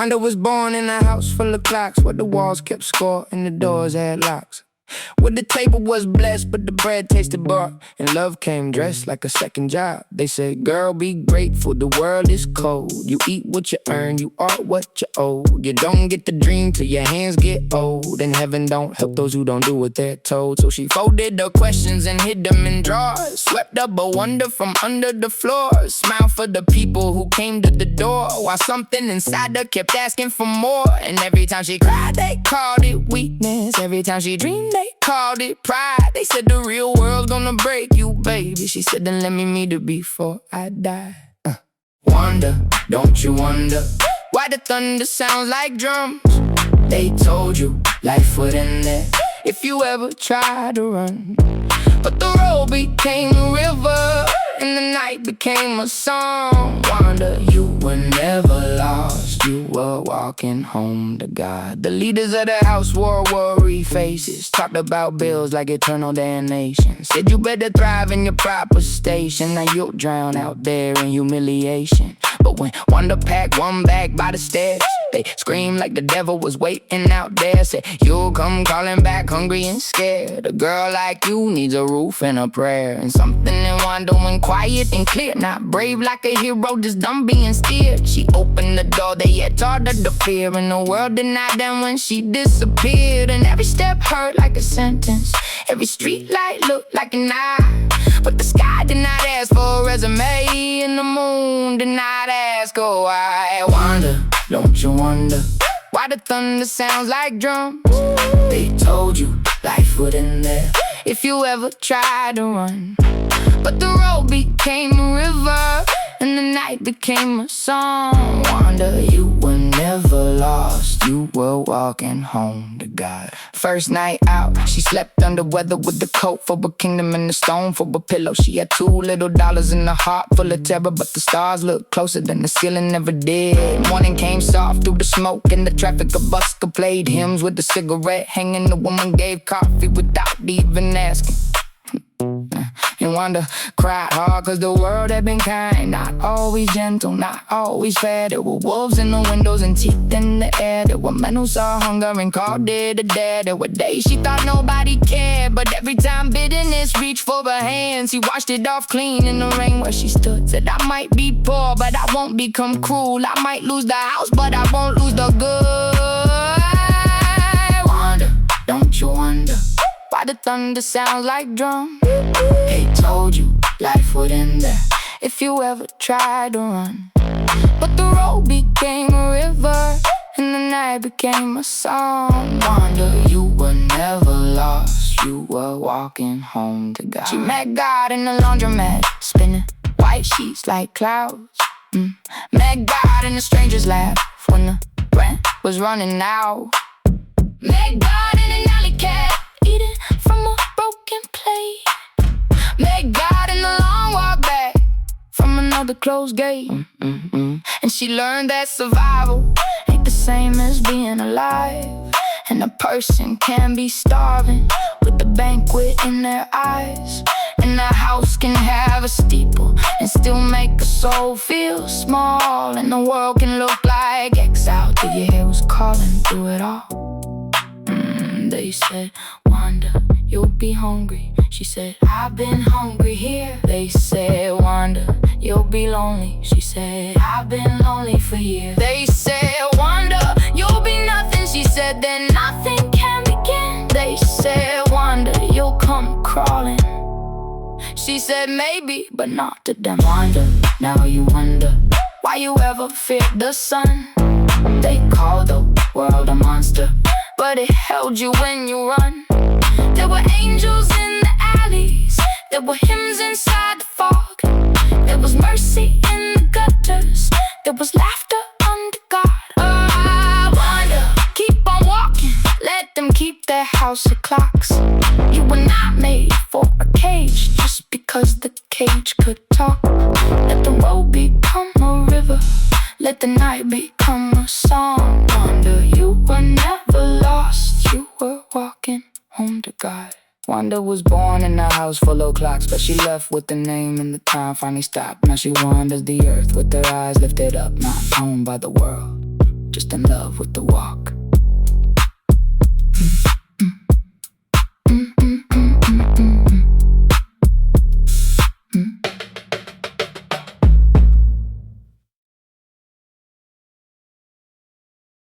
Wanda was born in a house full of clocks, where the walls kept score and the doors had locks. Where the table was blessed, but the bread tasted bought, and love came dressed like a second job. They said, girl, be grateful, the world is cold. You eat what you earn, you are what you owe. You don't get the dream till your hands get old, and heaven don't help those who don't do what they're told. So she folded her questions and hid them in drawers, swept up a wonder from under the floor, smiled for the people who came to the door, while something inside her kept asking for more. And every time she cried, they called it weakness. Every time she dreamed, they called it pride. They said the real world's gonna break you, baby. She said, then let me meet her before I die. Wonder, don't you wonder why the thunder sounds like drums? They told you life wouldn't there if you ever tried to run. But the road became a river, and the night became a song. Wanda, you were never lost, you were walking home to God. The leaders of the house wore worry faces, talked about bills like eternal damnation. Said you better thrive in your proper station, now you'll drown out there in humiliation. But when Wanda packed one bag by the stairs, they screamed like the devil was waiting out there. Said, you'll come calling back hungry and scared. A girl like you needs a roof and a prayer, and something in Wanda went quiet and clear. Not brave like a hero, just dumb being steered. She opened the door, they had taught her to fear, and the world denied them when she disappeared. And every step hurt like a sentence, every street light looked like an eye. But the sky did not ask for a resume, and the moon did not ask her why. Wanda, don't you wonder why the thunder sounds like drums? They told you life wouldn't there if you ever tried to run. But the road became a river, and the night became a song. Wanda, you were never lost, you were walking home to God. First night out, she slept under weather with the coat for a kingdom and the stone for a pillow. She had $2 in her heart full of terror, but the stars looked closer than the ceiling ever did. Morning came soft through the smoke, and the traffic a busker played hymns with a cigarette hanging. The woman gave coffee without even asking. And Wanda cried hard, cause the world had been kind, not always gentle, not always fair. There were wolves in the windows and teeth in the air. There were men who saw hunger and called it a dare. There were days she thought nobody cared, but every time bitterness reached for her hands, he washed it off clean in the rain where she stood. Said, I might be poor, but I won't become cruel. I might lose the house, but I won't lose the good. Wanda, don't you wonder why the thunder sounds like drums? They told you life wouldn't there if you ever tried to run. But the road became a river, and the night became a song. Wanda, you were never lost, you were walking home to God. She met God in the laundromat, spinning white sheets like clouds. Met God in a stranger's lap when the rent was running out. Met God in an alley cat, eating from a broken plate. Met God in the long walk back from another closed gate. And she learned that survival ain't the same as being alive, and a person can be starving with the banquet in their eyes. And a house can have a steeple and still make a soul feel small. And the world can look like exile till your hair was calling through it all. They said, Wanda, you'll be hungry. She said, I've been hungry here. They said, Wanda, you'll be lonely. She said, I've been lonely for years. They said, Wanda, you'll be nothing. She said, then nothing can begin. They said, Wanda, you'll come crawling. She said, maybe, but not to them. Wanda, now you wonder why you ever feared the sun. They called the world a monster, but it held you when you run. There were angels in the alleys, there were hymns inside the fog. There was mercy in the gutters, there was laughter under God. I wonder, keep on walking, let them keep their house of clocks. You were not made for a cage just because the cage could talk. Let the road become a river, let the night become a song. Wonder, you were never lost, you were walking home to God. Wanda was born in a house full of clocks, but she left with the name and the time finally stopped. Now she wanders the earth with her eyes lifted up, not owned by the world, just in love with the walk.